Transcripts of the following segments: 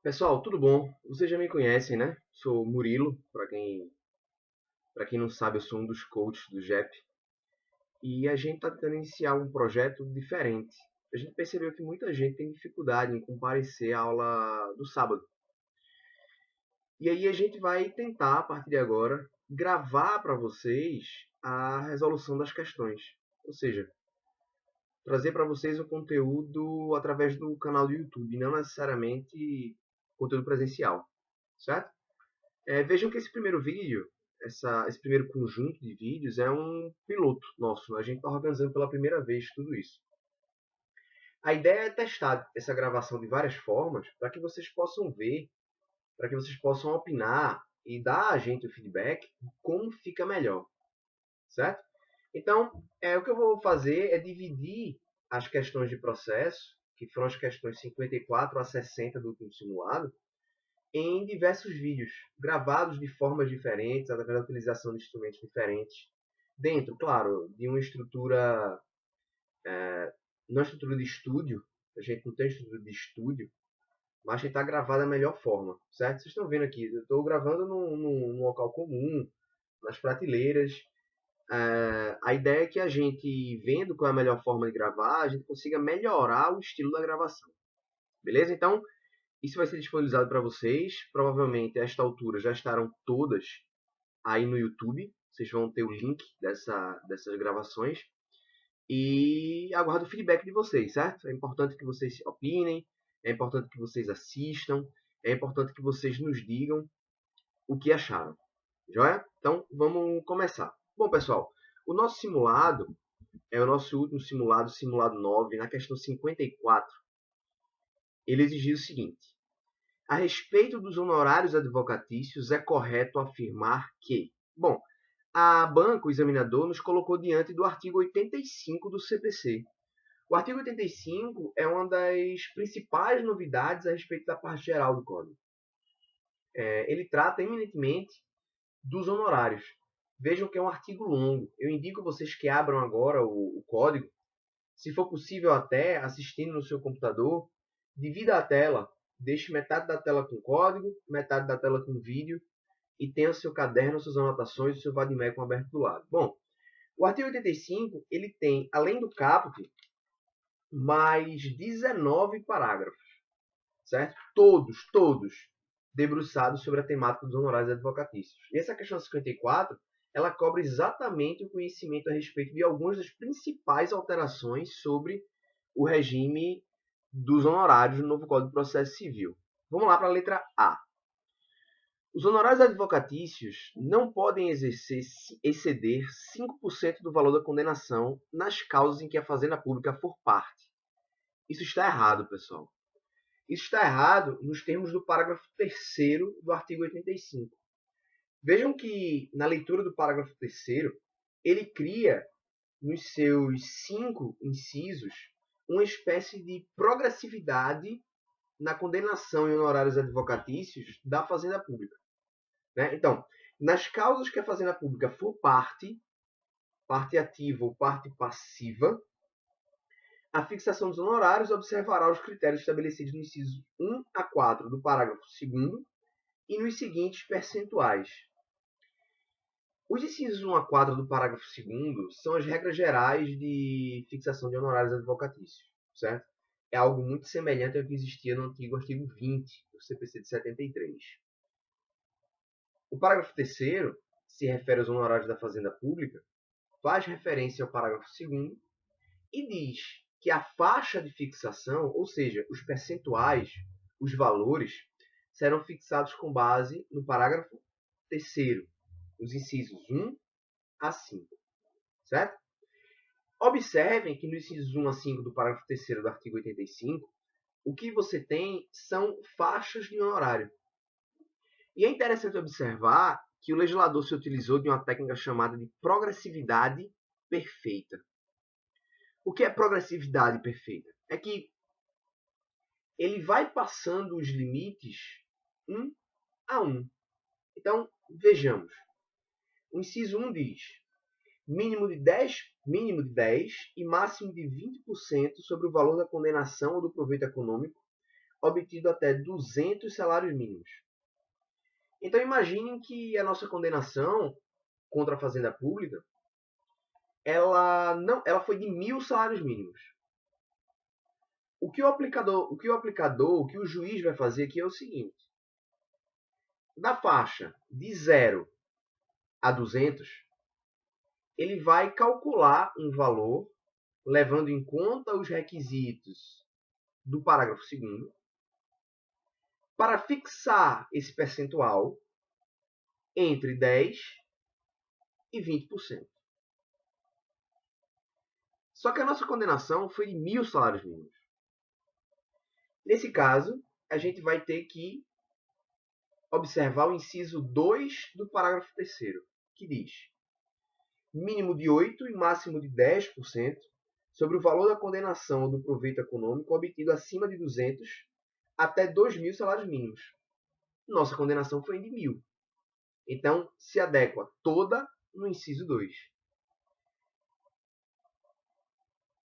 Pessoal, tudo bom? Vocês já me conhecem, né? Sou Murilo, para quem não sabe, eu sou um dos coaches do JEP e a gente está tentando iniciar um projeto diferente. A gente percebeu que muita gente tem dificuldade em comparecer à aula do sábado. E aí a gente vai tentar, a partir de agora, gravar para vocês a resolução das questões. Ou seja, trazer para vocês o conteúdo através do canal do YouTube, não necessariamente conteúdo presencial, certo? Vejam que esse primeiro vídeo, esse primeiro conjunto de vídeos é um piloto nosso. A gente está organizando pela primeira vez tudo isso. A ideia é testar essa gravação de várias formas para que vocês possam ver, para que vocês possam opinar e dar a gente o feedback de como fica melhor, certo? Então, o que eu vou fazer é dividir as questões de processo, que foram as questões 54 a 60 do último simulado, em diversos vídeos, gravados de formas diferentes, através da utilização de instrumentos diferentes, dentro, claro, de uma estrutura, não estrutura de estúdio, a gente não tem estrutura de estúdio, mas que está gravado da melhor forma, certo? Vocês estão vendo aqui, eu estou gravando num local comum, nas prateleiras. A ideia é que a gente, vendo qual é a melhor forma de gravar, a gente consiga melhorar o estilo da gravação, beleza? Então, isso vai ser disponibilizado para vocês. Provavelmente, a esta altura, já estarão todas aí no YouTube. Vocês vão ter o link dessas gravações. E aguardo o feedback de vocês, certo? É importante que vocês opinem, é importante que vocês assistam, é importante que vocês nos digam o que acharam. Joia? Então, vamos começar. Bom, pessoal, o nosso simulado é o nosso último simulado, simulado 9, na questão 54. Ele exigiu o seguinte: a respeito dos honorários advocatícios, é correto afirmar que... Bom, a banca, o examinador, nos colocou diante do artigo 85 do CPC. O artigo 85 é uma das principais novidades a respeito da parte geral do Código. Ele trata eminentemente dos honorários. Vejam que é um artigo longo. Eu indico vocês que abram agora o código. Se for possível até, assistindo no seu computador, divida a tela. Deixe metade da tela com código, metade da tela com vídeo e tenha o seu caderno, suas anotações, o seu vademecum aberto do lado. Bom, o artigo 85 ele tem, além do caput, mais 19 parágrafos, certo? Todos debruçados sobre a temática dos honorários advocatícios. E essa questão 54, ela cobre exatamente o conhecimento a respeito de algumas das principais alterações sobre o regime dos honorários no novo Código de Processo Civil. Vamos lá para a letra A. Os honorários advocatícios não podem exceder 5% do valor da condenação nas causas em que a Fazenda Pública for parte. Isso está errado, pessoal. Isso está errado nos termos do parágrafo 3º do artigo 85. Vejam que, na leitura do parágrafo 3º, ele cria, nos seus 5 incisos, uma espécie de progressividade na condenação em honorários advocatícios da Fazenda Pública. Né? Então, nas causas que a Fazenda Pública for parte ativa ou parte passiva, a fixação dos honorários observará os critérios estabelecidos no inciso 1 a 4 do parágrafo 2º e nos seguintes percentuais. Os incisos 1 a 4 do parágrafo 2º são as regras gerais de fixação de honorários advocatícios, certo? É algo muito semelhante ao que existia no antigo artigo 20 do CPC de 73. O parágrafo 3º se refere aos honorários da Fazenda Pública, faz referência ao parágrafo 2º e diz que a faixa de fixação, ou seja, os percentuais, os valores, serão fixados com base no parágrafo 3º, os incisos 1 a 5, certo? Observem que nos incisos 1 a 5 do parágrafo 3º do artigo 85, o que você tem são faixas de honorário. E é interessante observar que o legislador se utilizou de uma técnica chamada de progressividade perfeita. O que é progressividade perfeita? É que ele vai passando os limites um a um. Então, vejamos. O inciso 1 diz mínimo de 10 e máximo de 20% sobre o valor da condenação ou do proveito econômico obtido até 200 salários mínimos. Então imaginem que a nossa condenação contra a Fazenda Pública, ela foi de 1.000 salários mínimos. O que o juiz vai fazer aqui é o seguinte: da faixa de 0 a 200, ele vai calcular um valor levando em conta os requisitos do parágrafo 2º para fixar esse percentual entre 10% e 20%. Só que a nossa condenação foi de 1.000 salários mínimos. Nesse caso, a gente vai ter que observar o inciso 2 do parágrafo 3º, que diz: mínimo de 8% e máximo de 10% sobre o valor da condenação ou do proveito econômico obtido acima de 200 até 2.000 salários mínimos. Nossa condenação foi de 1.000. Então, se adequa toda no inciso 2.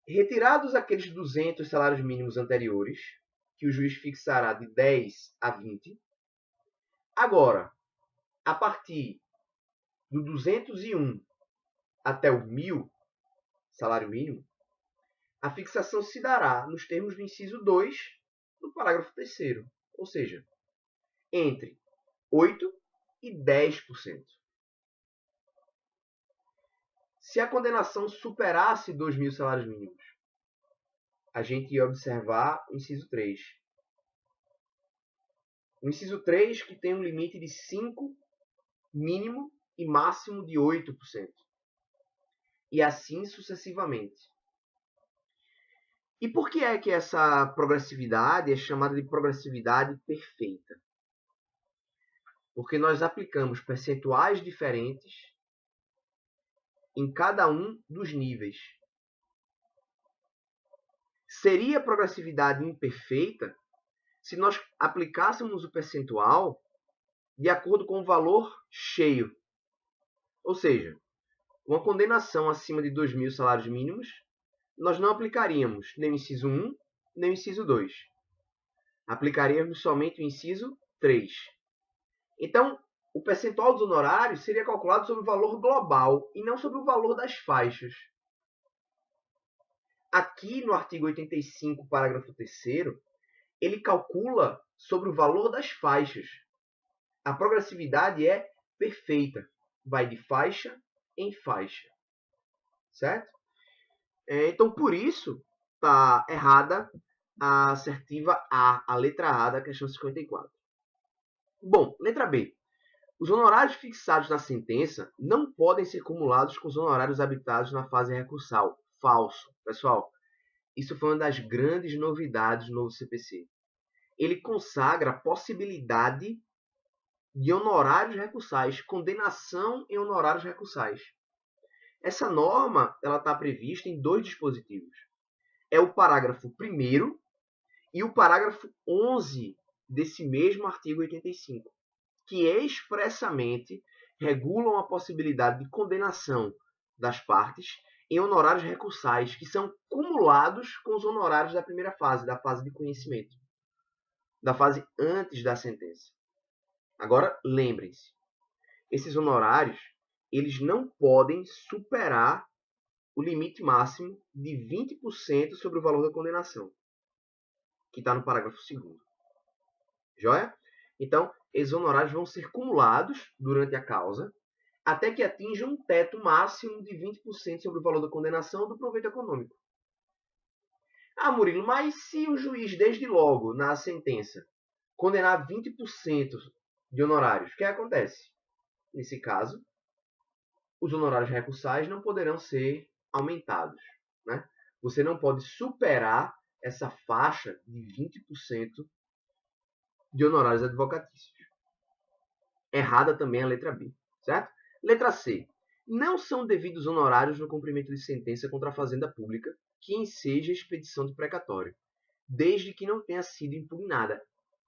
Retirados aqueles 200 salários mínimos anteriores, que o juiz fixará de 10 a 20, agora, a partir do 201 até o 1.000 salário mínimo, a fixação se dará nos termos do inciso 2 do parágrafo 3º, ou seja, entre 8% e 10%. Se a condenação superasse 2.000 salários mínimos, a gente ia observar o inciso 3. O inciso 3, que tem um limite de 5%, mínimo e máximo de 8%. E assim sucessivamente. E por que é que essa progressividade é chamada de progressividade perfeita? Porque nós aplicamos percentuais diferentes em cada um dos níveis. Seria progressividade imperfeita se nós aplicássemos o percentual de acordo com o valor cheio. Ou seja, uma condenação acima de 2.000 salários mínimos, nós não aplicaríamos nem o inciso 1, nem o inciso 2. Aplicaríamos somente o inciso 3. Então, o percentual dos honorários seria calculado sobre o valor global e não sobre o valor das faixas. Aqui no artigo 85, parágrafo 3º, ele calcula sobre o valor das faixas. A progressividade é perfeita. Vai de faixa em faixa. Certo? Então, por isso, está errada a assertiva A, a letra A da questão 54. Bom, letra B. Os honorários fixados na sentença não podem ser cumulados com os honorários habitados na fase recursal. Falso. Pessoal, isso foi uma das grandes novidades do novo CPC. Ele consagra a possibilidade de honorários recursais, condenação em honorários recursais. Essa norma está prevista em 2 dispositivos. É o parágrafo 1º e o parágrafo 11 desse mesmo artigo 85, que expressamente regulam a possibilidade de condenação das partes em honorários recursais, que são cumulados com os honorários da primeira fase, da fase de conhecimento, da fase antes da sentença. Agora, lembrem-se, esses honorários eles não podem superar o limite máximo de 20% sobre o valor da condenação, que está no parágrafo 2º. Joia? Então, esses honorários vão ser cumulados durante a causa até que atinjam um teto máximo de 20% sobre o valor da condenação ou do proveito econômico. Ah, Murilo, mas se o juiz, desde logo, na sentença, condenar 20% de honorários, o que acontece? Nesse caso, os honorários recursais não poderão ser aumentados. Né? Você não pode superar essa faixa de 20% de honorários advocatícios. Errada também a letra B. Certo? Letra C. Não são devidos honorários no cumprimento de sentença contra a Fazenda Pública que enseja expedição de precatório, desde que não tenha sido impugnada.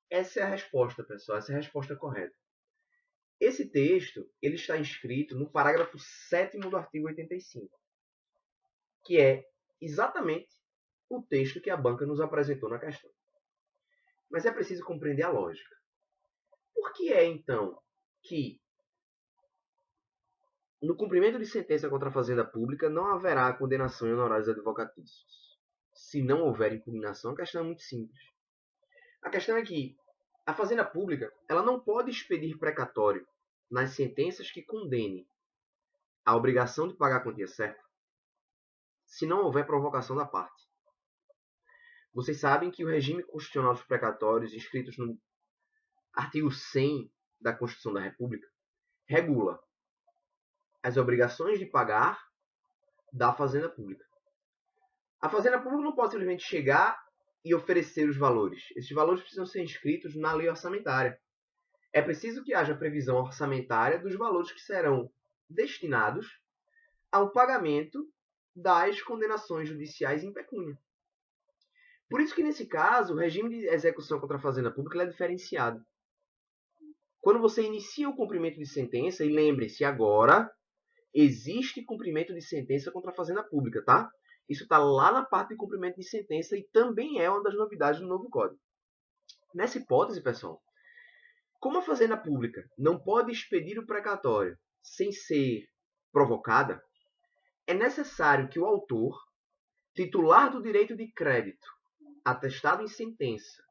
Essa é a resposta, pessoal. Essa é a resposta correta. Esse texto ele está inscrito no parágrafo 7º do artigo 85, que é exatamente o texto que a banca nos apresentou na questão. Mas é preciso compreender a lógica. Por que é, então, que no cumprimento de sentença contra a fazenda pública não haverá condenação em honorários advocatícios? Se não houver impugnação, a questão é muito simples. A questão é que a fazenda pública ela não pode expedir precatório nas sentenças que condenem a obrigação de pagar a quantia certa se não houver provocação da parte. Vocês sabem que o regime constitucional dos precatórios, inscritos no artigo 100 da Constituição da República, regula as obrigações de pagar da fazenda pública. A fazenda pública não pode simplesmente chegar e oferecer os valores. Esses valores precisam ser inscritos na lei orçamentária. É preciso que haja previsão orçamentária dos valores que serão destinados ao pagamento das condenações judiciais em pecúnia. Por isso que, nesse caso, o regime de execução contra a fazenda pública é diferenciado. Quando você inicia o cumprimento de sentença, e lembre-se agora, existe cumprimento de sentença contra a fazenda pública, tá? Isso está lá na parte de cumprimento de sentença e também é uma das novidades do novo Código. Nessa hipótese, pessoal, como a fazenda pública não pode expedir o precatório sem ser provocada, é necessário que o autor, titular do direito de crédito, atestado em sentença,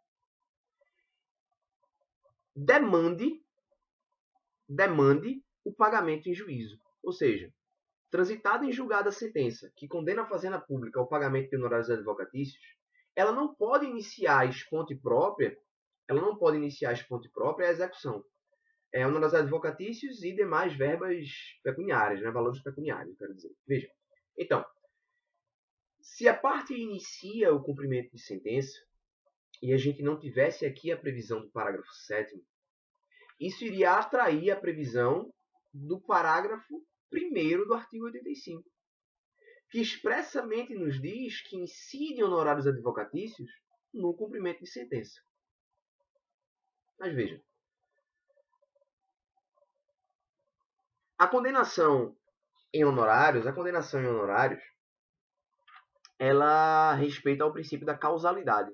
demande o pagamento em juízo. Ou seja, transitada em julgada a sentença que condena a fazenda pública ao pagamento de honorários advocatícios, ela não pode iniciar esponte própria a execução. Honorários advocatícios e demais verbas pecuniárias, né, valores pecuniários, quero dizer. Veja, então, se a parte inicia o cumprimento de sentença, e a gente não tivesse aqui a previsão do parágrafo 7º, isso iria atrair a previsão do parágrafo 1º do artigo 85, que expressamente nos diz que incide honorários advocatícios no cumprimento de sentença. Mas veja, a condenação em honorários, ela respeita ao princípio da causalidade.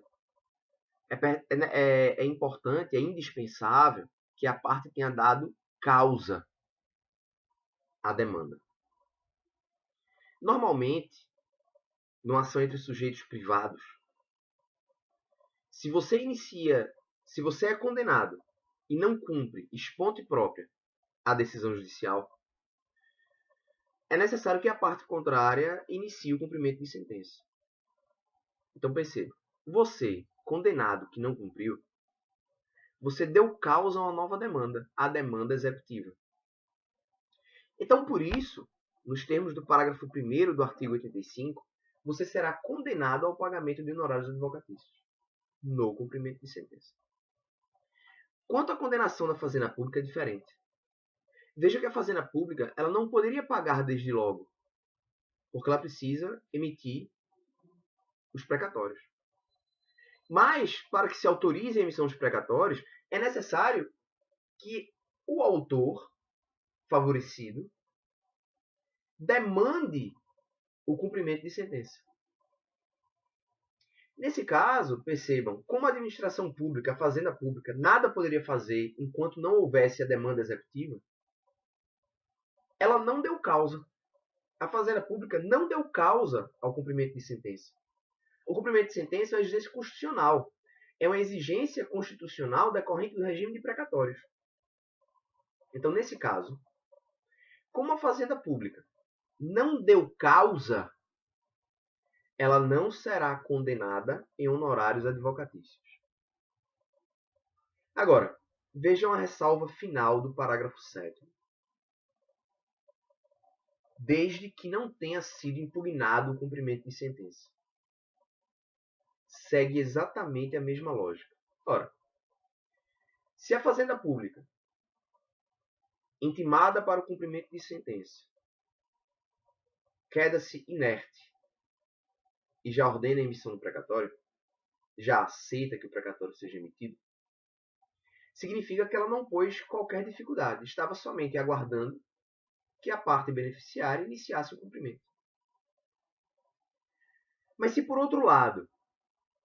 É importante, é indispensável que a parte tenha dado causa à demanda. Normalmente, numa ação entre sujeitos privados, se você é condenado e não cumpre esponte própria a decisão judicial, é necessário que a parte contrária inicie o cumprimento de sentença. Então perceba, você, condenado que não cumpriu, você deu causa a uma nova demanda, a demanda executiva. Então, por isso, nos termos do parágrafo 1º do artigo 85, você será condenado ao pagamento de honorários advocatícios no cumprimento de sentença. Quanto à condenação da fazenda pública, é diferente. Veja que a fazenda pública ela não poderia pagar desde logo, porque ela precisa emitir os precatórios. Mas, para que se autorize a emissão dos precatórios, é necessário que o autor favorecido demande o cumprimento de sentença. Nesse caso, percebam, como a administração pública, a fazenda pública, nada poderia fazer enquanto não houvesse a demanda executiva, ela não deu causa. A fazenda pública não deu causa ao cumprimento de sentença. O cumprimento de sentença é uma exigência constitucional. É uma exigência constitucional decorrente do regime de precatórios. Então, nesse caso, como a fazenda pública não deu causa, ela não será condenada em honorários advocatícios. Agora, vejam a ressalva final do parágrafo 7º. Desde que não tenha sido impugnado o cumprimento de sentença. Segue exatamente a mesma lógica. Ora, se a fazenda pública, intimada para o cumprimento de sentença, queda-se inerte e já ordena a emissão do precatório, já aceita que o precatório seja emitido, significa que ela não pôs qualquer dificuldade, estava somente aguardando que a parte beneficiária iniciasse o cumprimento. Mas se, por outro lado,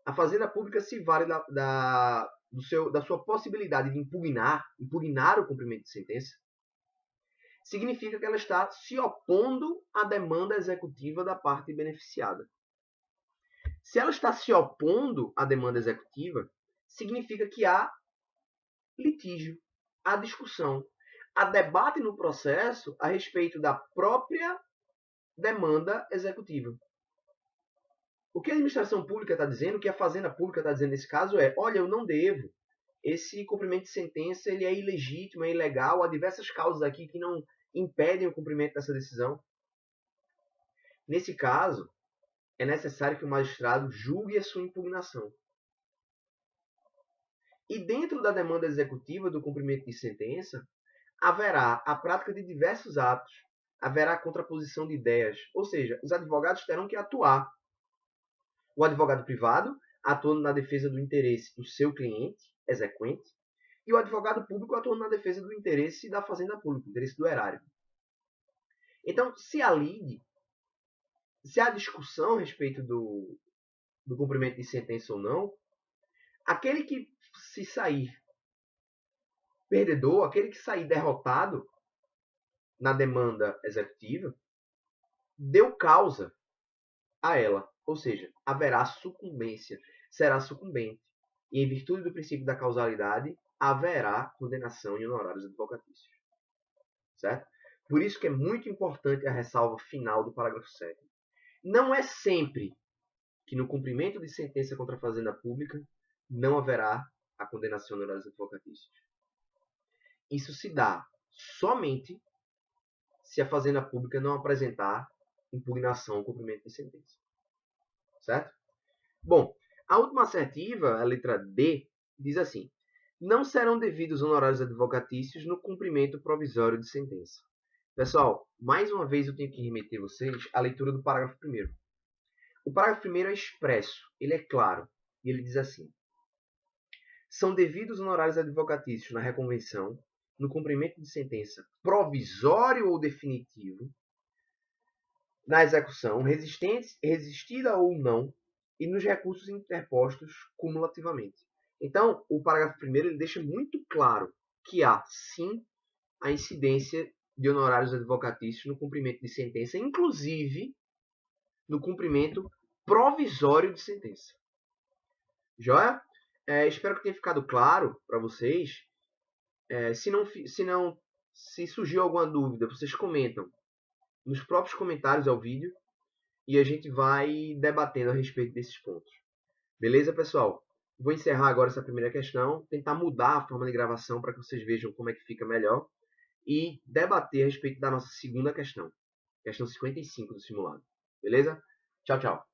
a Fazenda Pública se vale da sua possibilidade de impugnar o cumprimento de sentença, significa que ela está se opondo à demanda executiva da parte beneficiada. Se ela está se opondo à demanda executiva, significa que há litígio, há discussão, há debate no processo a respeito da própria demanda executiva. O que a administração pública está dizendo, o que a Fazenda Pública está dizendo nesse caso é: olha, eu não devo. Esse cumprimento de sentença ele é ilegítimo, é ilegal, há diversas causas aqui que não impedem o cumprimento dessa decisão. Nesse caso, é necessário que o magistrado julgue a sua impugnação. E dentro da demanda executiva do cumprimento de sentença, haverá a prática de diversos atos, haverá a contraposição de ideias, ou seja, os advogados terão que atuar. O advogado privado atuando na defesa do interesse do seu cliente, exequente, e o advogado público atuando na defesa do interesse da Fazenda Pública, interesse do erário. Então, se há lide, se há discussão a respeito do cumprimento de sentença ou não, aquele que se sair perdedor, aquele que sair derrotado na demanda executiva, deu causa a ela, ou seja, haverá sucumbência, será sucumbente. E em virtude do princípio da causalidade, haverá condenação em honorários advocatícios. Certo? Por isso que é muito importante a ressalva final do parágrafo 7º. Não é sempre que no cumprimento de sentença contra a Fazenda Pública não haverá a condenação em honorários advocatícios. Isso se dá somente se a Fazenda Pública não apresentar impugnação ao cumprimento de sentença. Certo? Bom, a última assertiva, a letra D, diz assim: não serão devidos honorários advocatícios no cumprimento provisório de sentença. Pessoal, mais uma vez eu tenho que remeter vocês à leitura do parágrafo 1º. O parágrafo 1º é expresso, ele é claro, e ele diz assim: são devidos honorários advocatícios na reconvenção, no cumprimento de sentença provisório ou definitivo, na execução, resistida ou não, e nos recursos interpostos cumulativamente. Então, o parágrafo 1º ele deixa muito claro que há, sim, a incidência de honorários advocatícios no cumprimento de sentença, inclusive no cumprimento provisório de sentença. Joia? Espero que tenha ficado claro para vocês. Se surgiu alguma dúvida, vocês comentam nos próprios comentários ao vídeo e a gente vai debatendo a respeito desses pontos. Beleza, pessoal? Vou encerrar agora essa primeira questão, tentar mudar a forma de gravação para que vocês vejam como é que fica melhor e debater a respeito da nossa segunda questão, questão 55 do simulado. Beleza? Tchau, tchau.